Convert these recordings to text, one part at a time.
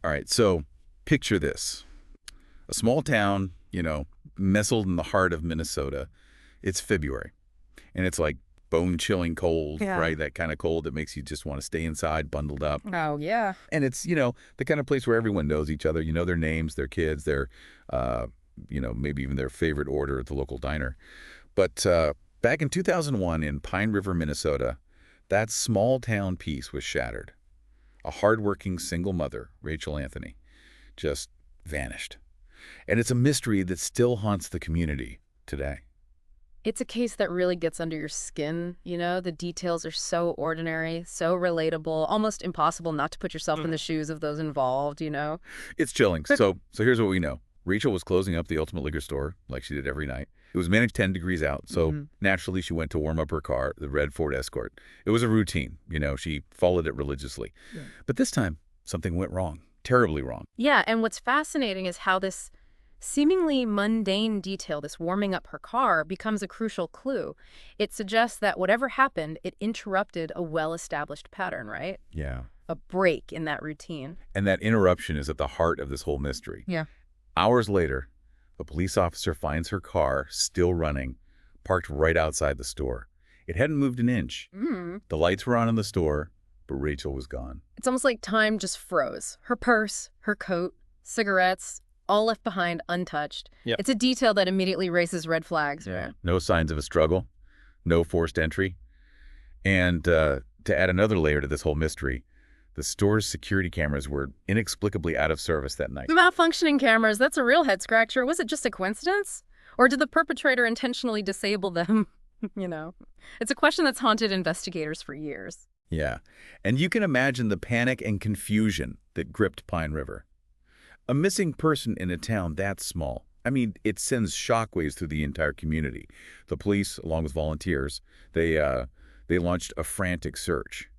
All right, so picture this. A small town, nestled in the heart of Minnesota. It's February, and it's like bone-chilling cold, Yeah. right? That kind of cold that makes you just want to stay inside, bundled up. Oh, yeah. And it's, the kind of place where everyone knows each other. You know their names, their kids, uh, maybe even their favorite order at the local diner. But back in 2001 in Pine River, Minnesota, that small town peace was shattered. A hardworking single mother, Rachel Anthony, just vanished. And it's a mystery that still haunts the community today. It's a case that really gets under your skin, The details are so ordinary, so relatable, almost impossible not to put yourself in the shoes of those involved. It's chilling. But So here's what we know. Rachel was closing up the ultimate liquor store like she did every night. It was managed 10 degrees out, so Mhm. naturally she went to warm up her car, the red Ford Escort. It was a routine, she followed it religiously. Yeah. But this time, something went wrong, terribly wrong. Yeah, and what's fascinating is how this seemingly mundane detail, this warming up her car, becomes a crucial clue. It suggests that whatever happened, it interrupted a well-established pattern, right? Yeah. A break in that routine. And that interruption is at the heart of this whole mystery. Yeah. Hours later, a police officer finds her car still running, parked right outside the store. It hadn't moved an inch. Mm. The lights were on in the store, but Rachel was gone. It's almost like time just froze. Her purse, her coat, cigarettes, all left behind untouched. Yep. It's a detail that immediately raises red flags, right? No signs of a struggle, no forced entry. And to add another layer to this whole mystery, the store's security cameras were inexplicably out of service that night. Malfunctioning cameras, that's a real head scratcher. Was it just a coincidence? Or did the perpetrator intentionally disable them? It's a question that's haunted investigators for years. Yeah. And you can imagine the panic and confusion that gripped Pine River. A missing person in a town that small, I mean, it sends shockwaves through the entire community. The police, along with volunteers, they launched a frantic search.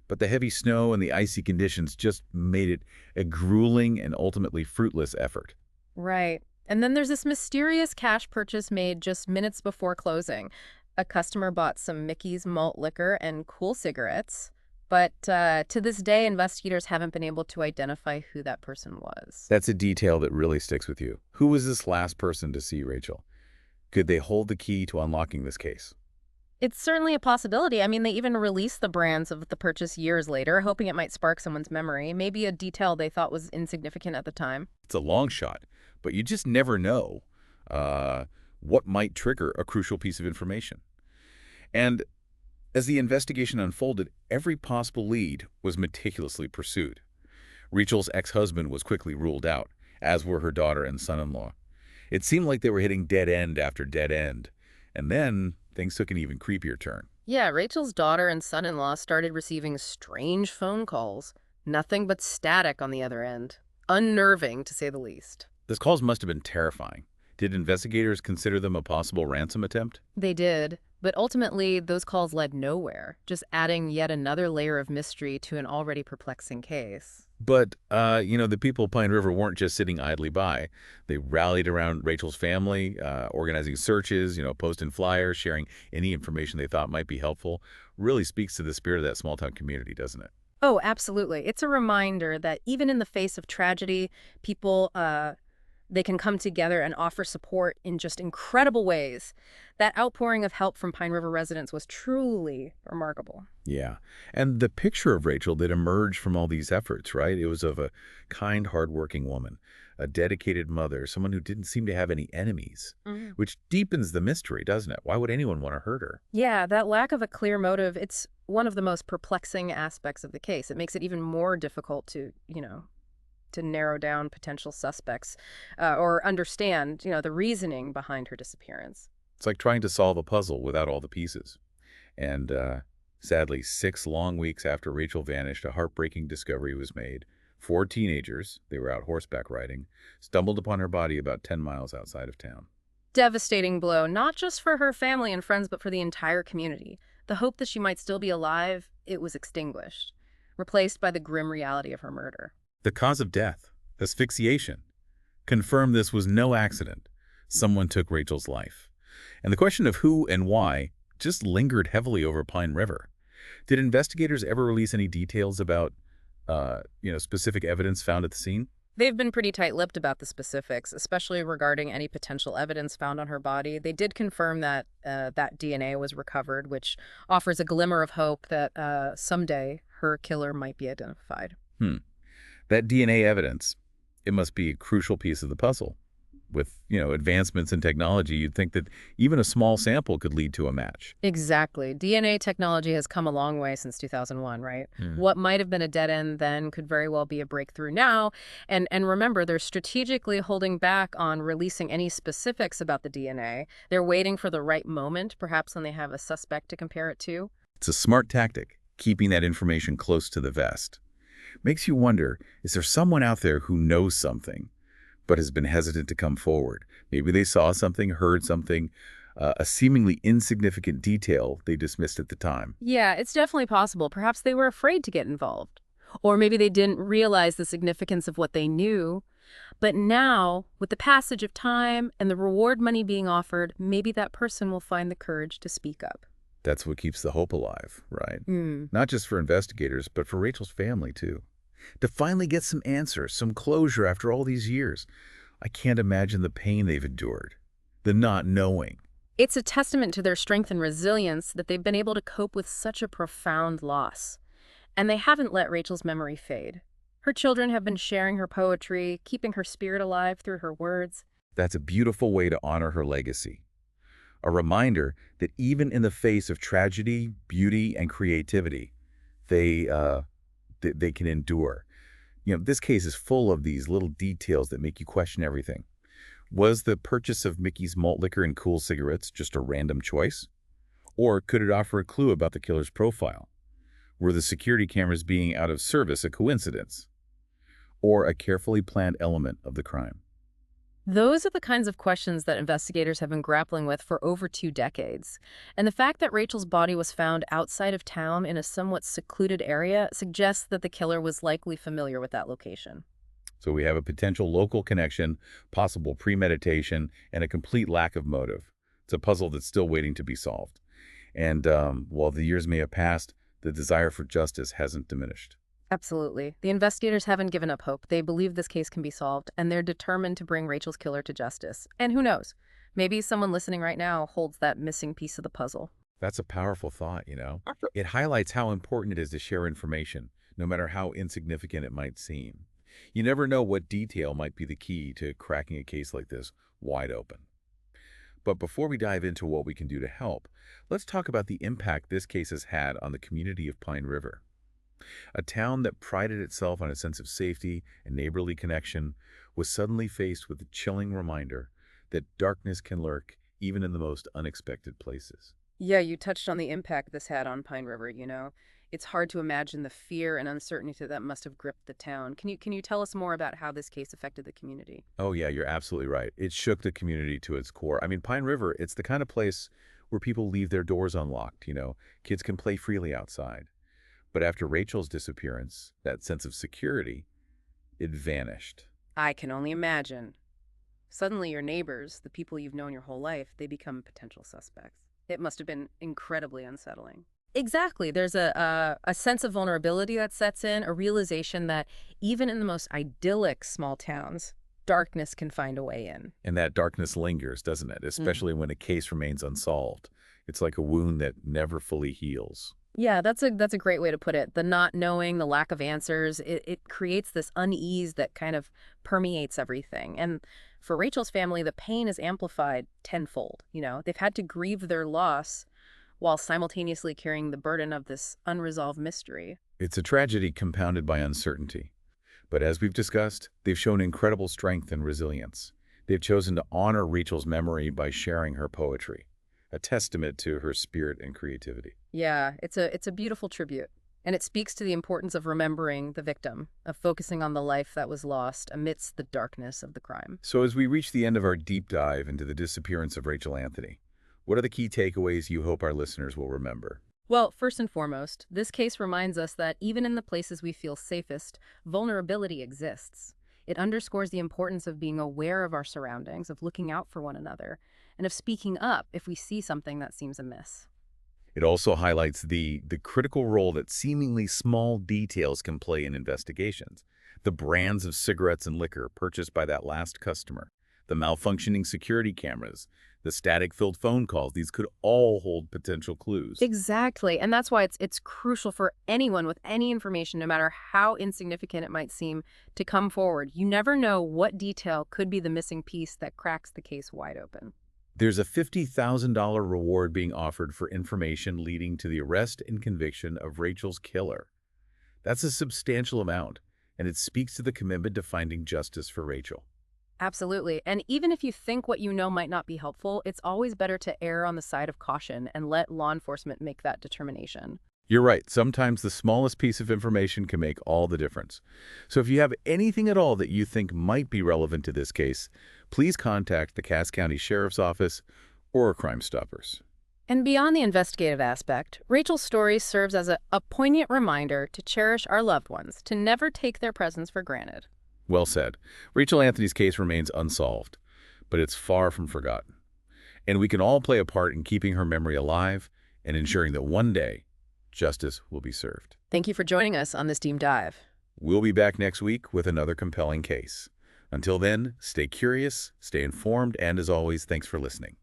But the heavy snow and the icy conditions just made it a grueling and ultimately fruitless effort. Right. And then there's this mysterious cash purchase made just minutes before closing. A customer bought some Mickey's malt liquor and cool cigarettes. But to this day, investigators haven't been able to identify who that person was. That's a detail that really sticks with you. Who was this last person to see Rachel? Could they hold the key to unlocking this case? It's certainly a possibility. I mean, they even released the brands of the purchase years later, hoping it might spark someone's memory, maybe a detail they thought was insignificant at the time. It's a long shot, but you just never know what might trigger a crucial piece of information. And as the investigation unfolded, every possible lead was meticulously pursued. Rachel's ex-husband was quickly ruled out, as were her daughter and son-in-law. It seemed like they were hitting dead end after dead end. And then things took an even creepier turn. Yeah, Rachel's daughter and son-in-law started receiving strange phone calls. Nothing but static on the other end. Unnerving, to say the least. These calls must have been terrifying. Did investigators consider them a possible ransom attempt? They did, but ultimately those calls led nowhere, just adding yet another layer of mystery to an already perplexing case. But, the people of Pine River weren't just sitting idly by. They rallied around Rachel's family, organizing searches, posting flyers, sharing any information they thought might be helpful. Really speaks to the spirit of that small-town community, doesn't it? Oh, absolutely. It's a reminder that even in the face of tragedy, people, they can come together and offer support in just incredible ways. That outpouring of help from Pine River residents was truly remarkable. Yeah. And the picture of Rachel that emerged from all these efforts, right? It was of a kind, hardworking woman, a dedicated mother, someone who didn't seem to have any enemies, Mhm. which deepens the mystery, doesn't it? Why would anyone want to hurt her? Yeah, that lack of a clear motive, it's one of the most perplexing aspects of the case. It makes it even more difficult to narrow down potential suspects or understand, the reasoning behind her disappearance. It's like trying to solve a puzzle without all the pieces. And sadly, 6 long weeks after Rachel vanished, a heartbreaking discovery was made. 4 teenagers, they were out horseback riding, stumbled upon her body about 10 miles outside of town. Devastating blow, not just for her family and friends, but for the entire community. The hope that she might still be alive, it was extinguished, replaced by the grim reality of her murder. The cause of death, asphyxiation, confirmed this was no accident. Someone took Rachel's life. And the question of who and why just lingered heavily over Pine River. Did investigators ever release any details about specific evidence found at the scene? They've been pretty tight-lipped about the specifics, especially regarding any potential evidence found on her body. They did confirm that that DNA was recovered, which offers a glimmer of hope that someday her killer might be identified. Hmm. That DNA evidence, it must be a crucial piece of the puzzle. With, advancements in technology, you'd think that even a small sample could lead to a match. Exactly. DNA technology has come a long way since 2001, right? Hmm. What might have been a dead end then could very well be a breakthrough now. And remember, they're strategically holding back on releasing any specifics about the DNA. They're waiting for the right moment, perhaps when they have a suspect to compare it to. It's a smart tactic, keeping that information close to the vest. Makes you wonder, is there someone out there who knows something, but has been hesitant to come forward? Maybe they saw something, heard something, a seemingly insignificant detail they dismissed at the time. Yeah, it's definitely possible. Perhaps they were afraid to get involved. Or maybe they didn't realize the significance of what they knew. But now, with the passage of time and the reward money being offered, maybe that person will find the courage to speak up. That's what keeps the hope alive, right? Hmm. Not just for investigators, but for Rachel's family, too. To finally get some answers, some closure after all these years. I can't imagine the pain they've endured, the not knowing. It's a testament to their strength and resilience that they've been able to cope with such a profound loss. And they haven't let Rachel's memory fade. Her children have been sharing her poetry, keeping her spirit alive through her words. That's a beautiful way to honor her legacy. A reminder that even in the face of tragedy, beauty, and creativity, they, uh, they can endure. This case is full of these little details that make you question everything. Was the purchase of Mickey's malt liquor and cool cigarettes just a random choice? Or could it offer a clue about the killer's profile? Were the security cameras being out of service a coincidence? Or a carefully planned element of the crime? Those are the kinds of questions that investigators have been grappling with for over 2 decades. And the fact that Rachel's body was found outside of town in a somewhat secluded area suggests that the killer was likely familiar with that location. So we have a potential local connection, possible premeditation, and a complete lack of motive. It's a puzzle that's still waiting to be solved. And while the years may have passed, the desire for justice hasn't diminished. Absolutely. The investigators haven't given up hope. They believe this case can be solved, and they're determined to bring Rachel's killer to justice. And who knows? Maybe someone listening right now holds that missing piece of the puzzle. That's a powerful thought. It highlights how important it is to share information, no matter how insignificant it might seem. You never know what detail might be the key to cracking a case like this wide open. But before we dive into what we can do to help, let's talk about the impact this case has had on the community of Pine River. A town that prided itself on a sense of safety and neighborly connection was suddenly faced with the chilling reminder that darkness can lurk even in the most unexpected places. Yeah, you touched on the impact this had on Pine River. It's hard to imagine the fear and uncertainty that must have gripped the town. Can you tell us more about how this case affected the community? Oh yeah, you're absolutely right. It shook the community to its core. I mean, Pine River, it's the kind of place where people leave their doors unlocked. Kids can play freely outside. But after Rachel's disappearance, that sense of security, it vanished. I can only imagine. Suddenly your neighbors, the people you've known your whole life, they become potential suspects. It must have been incredibly unsettling. Exactly. There's a sense of vulnerability that sets in, a realization that even in the most idyllic small towns, darkness can find a way in. And that darkness lingers, doesn't it? Especially when a case remains unsolved. It's like a wound that never fully heals. Yeah, that's a great way to put it. The not knowing, the lack of answers, it creates this unease that kind of permeates everything. And for Rachel's family, the pain is amplified tenfold. They've had to grieve their loss while simultaneously carrying the burden of this unresolved mystery. It's a tragedy compounded by uncertainty. But as we've discussed, they've shown incredible strength and resilience. They've chosen to honor Rachel's memory by sharing her poetry, a testament to her spirit and creativity. Yeah, it's a beautiful tribute. And it speaks to the importance of remembering the victim, of focusing on the life that was lost amidst the darkness of the crime. So as we reach the end of our deep dive into the disappearance of Rachel Anthony, what are the key takeaways you hope our listeners will remember? Well, first and foremost, this case reminds us that even in the places we feel safest, vulnerability exists. It underscores the importance of being aware of our surroundings, of looking out for one another, and of speaking up if we see something that seems amiss. It also highlights the critical role that seemingly small details can play in investigations. The brands of cigarettes and liquor purchased by that last customer, the malfunctioning security cameras, the static-filled phone calls, these could all hold potential clues. Exactly. And that's why it's crucial for anyone with any information, no matter how insignificant it might seem, to come forward. You never know what detail could be the missing piece that cracks the case wide open. There's a $50,000 reward being offered for information leading to the arrest and conviction of Rachel's killer. That's a substantial amount, and it speaks to the commitment to finding justice for Rachel. Absolutely. And even if you think what you know might not be helpful, it's always better to err on the side of caution and let law enforcement make that determination. You're right. Sometimes the smallest piece of information can make all the difference. So if you have anything at all that you think might be relevant to this case, please contact the Cass County Sheriff's Office or Crime Stoppers. And beyond the investigative aspect, Rachel's story serves as a poignant reminder to cherish our loved ones, to never take their presence for granted. Well said. Rachel Anthony's case remains unsolved, but it's far from forgotten. And we can all play a part in keeping her memory alive and ensuring that one day, justice will be served. Thank you for joining us on this deep dive. We'll be back next week with another compelling case. Until then, stay curious, stay informed, and as always, thanks for listening.